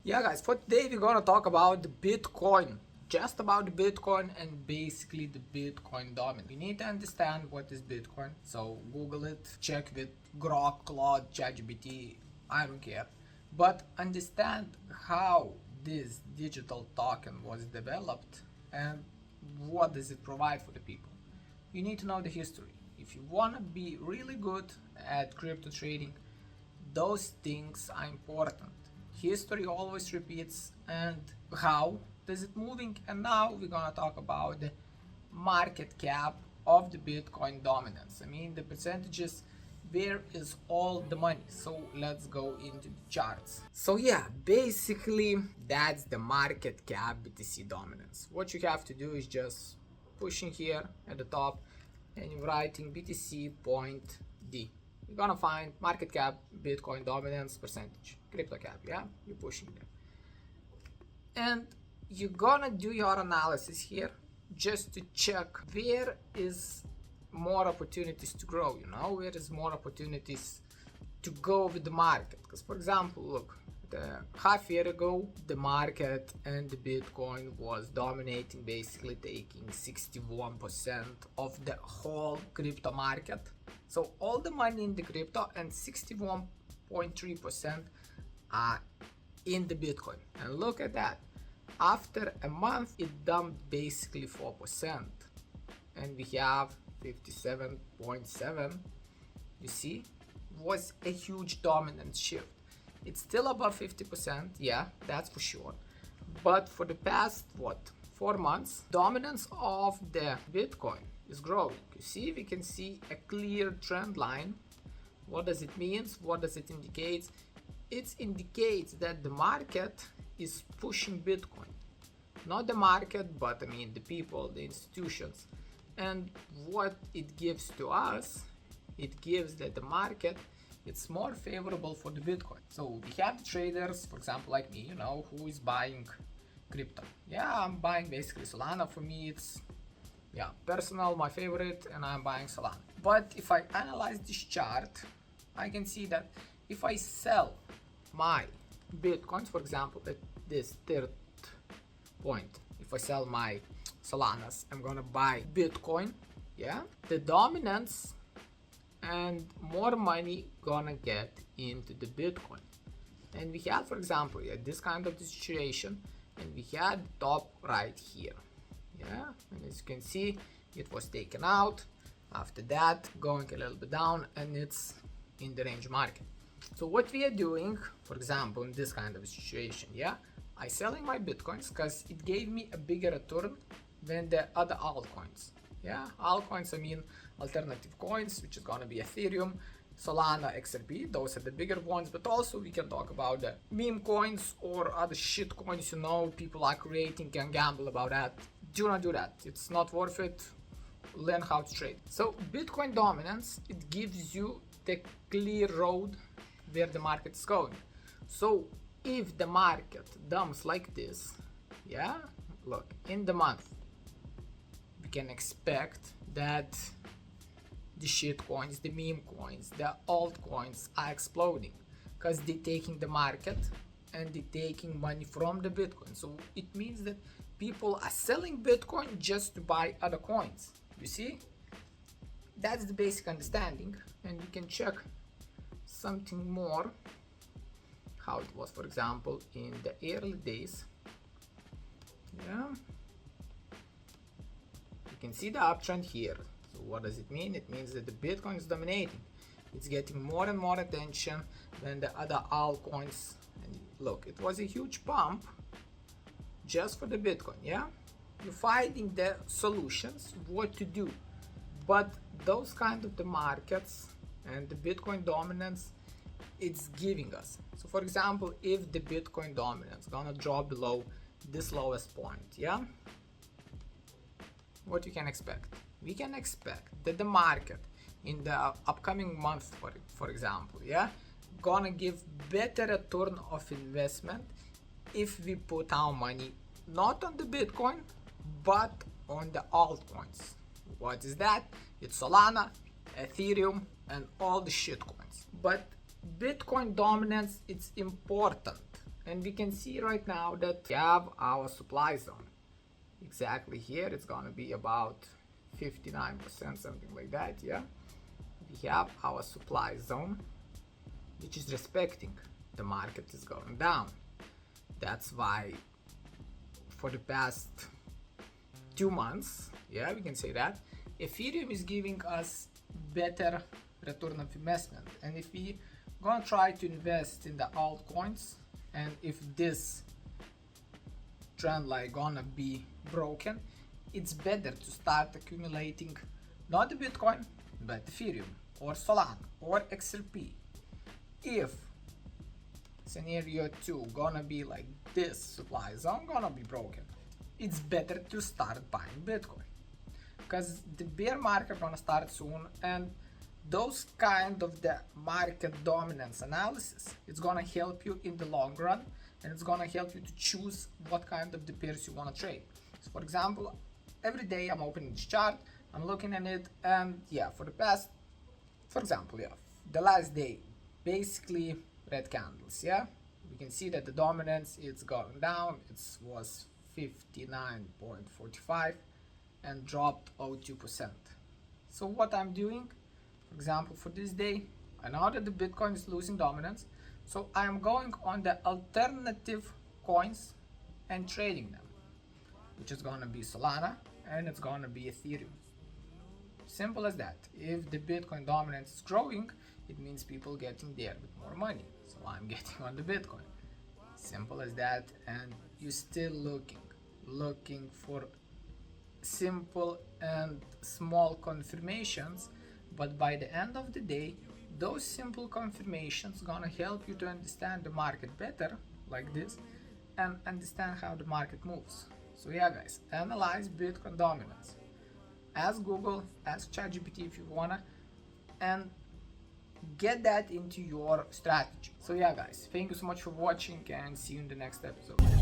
Yeah guys, for today we're gonna talk about the Bitcoin. Just about the Bitcoin and basically the Bitcoin dominance. We need to understand what is Bitcoin. So Google it, check with Grok, Claude, ChatGPT, I don't care. But understand how this digital token was developed and what does it provide for the people. You need to know the history. If you want to be really good at crypto trading, those things are important. History always repeats, and how does it moving? And now we're gonna talk about the market cap of the Bitcoin dominance. I mean the percentages, where is all the money? So let's go into the charts. So yeah, basically that's the market cap BTC dominance. What you have to do is just pushing here at the top and you're writing BTC.D. You're gonna find market cap, Bitcoin dominance percentage, crypto cap, yeah? You're pushing there. And you're gonna do your analysis here just to check where is more opportunities to grow, you know, where is more opportunities to go with the market. Because for example, look, the half year ago, the market and the Bitcoin was dominating, basically taking 61% of the whole crypto market. So all the money in the crypto and 61.3% are in the Bitcoin. And look at that. After a month, it dumped basically 4%. And we have 57.7. You see, was a huge dominant shift. It's still above 50%, yeah, that's for sure. But for the past, 4 months, dominance of the Bitcoin is growing. You see, we can see a clear trend line. What does it mean? What does it indicate? It indicates that the market is pushing Bitcoin. Not the market, but I mean the people, the institutions. And what it gives to us, it gives that the market, it's more favorable for the Bitcoin. So we have traders, for example, like me, you know, who is buying crypto. Yeah, I'm buying basically Solana. For me, it's personal, my favorite, and I'm buying Solana. But if I analyze this chart, I can see that if I sell my Bitcoins, for example, at this third point, if I sell my Solanas, I'm gonna buy Bitcoin, yeah, the dominance and more money gonna get into the Bitcoin. And we had, for example, this kind of situation, and we had top right here, yeah, and as you can see, it was taken out. After that, going a little bit down, and it's in the range market. So what we are doing, for example, in this kind of situation, yeah, I selling my Bitcoins because it gave me a bigger return than the other altcoins. Yeah, altcoins, I mean alternative coins, which is gonna be Ethereum, Solana, XRP. Those are the bigger ones, but also we can talk about the meme coins or other shit coins, you know, people are creating and gamble about that. Do not do that. It's not worth it. Learn how to trade. So Bitcoin dominance, it gives you the clear road where the market is going. So if the market dumps like this, yeah, look, in the month, we can expect that the shit coins, the meme coins, the altcoins are exploding because they're taking the market and they're taking money from the Bitcoin. So it means that people are selling Bitcoin just to buy other coins. You see? That's the basic understanding, and you can check something more how it was, for example, in the early days. Yeah, you can see the uptrend here. So what does it mean? It means that the Bitcoin is dominating. It's getting more and more attention than the other altcoins. And look, it was a huge pump just for the Bitcoin. Yeah, you're finding the solutions what to do, but those kind of the markets and the Bitcoin dominance, it's giving us. So for example, if the Bitcoin dominance gonna drop below this lowest point, yeah, what you can expect? We can expect that the market in the upcoming month, for example, yeah, gonna give better return of investment if we put our money not on the Bitcoin but on the altcoins. What is that? It's Solana, Ethereum, and all the shit coins. But Bitcoin dominance, it's important. And we can see right now that we have our supply zone. Exactly here, it's gonna be about 59%, something like that, yeah? We have our supply zone, which is respecting the market is going down. That's why for the past 2 months, yeah, we can say that, Ethereum is giving us better return of investment. And if we gonna try to invest in the altcoins, and if this trend line gonna be broken, it's better to start accumulating not the Bitcoin but Ethereum or Solana or XRP. If scenario 2 gonna be like this supply zone gonna be broken, it's better to start buying Bitcoin, because the bear market gonna start soon, and those kind of the market dominance analysis, it's gonna help you in the long run, and it's gonna help you to choose what kind of the pairs you wanna trade. So for example, every day I'm opening this chart, I'm looking at it, and yeah, for the past, for example, yeah, the last day, basically red candles, yeah? We can see that the dominance is going down, it was 59.45 and dropped 0.2%. So what I'm doing, for example, for this day, I know that the Bitcoin is losing dominance, so I am going on the alternative coins and trading them, which is gonna be Solana and it's gonna be Ethereum. Simple as that. If the Bitcoin dominance is growing, it means people getting there with more money, so I'm getting on the Bitcoin. Simple as that. And you're still looking for simple and small confirmations, but by the end of the day, those simple confirmations gonna help you to understand the market better, like this, and understand how the market moves. So yeah guys, analyze Bitcoin dominance. Ask Google, ask ChatGPT if you wanna, and get that into your strategy. So yeah guys, thank you so much for watching, and see you in the next episode.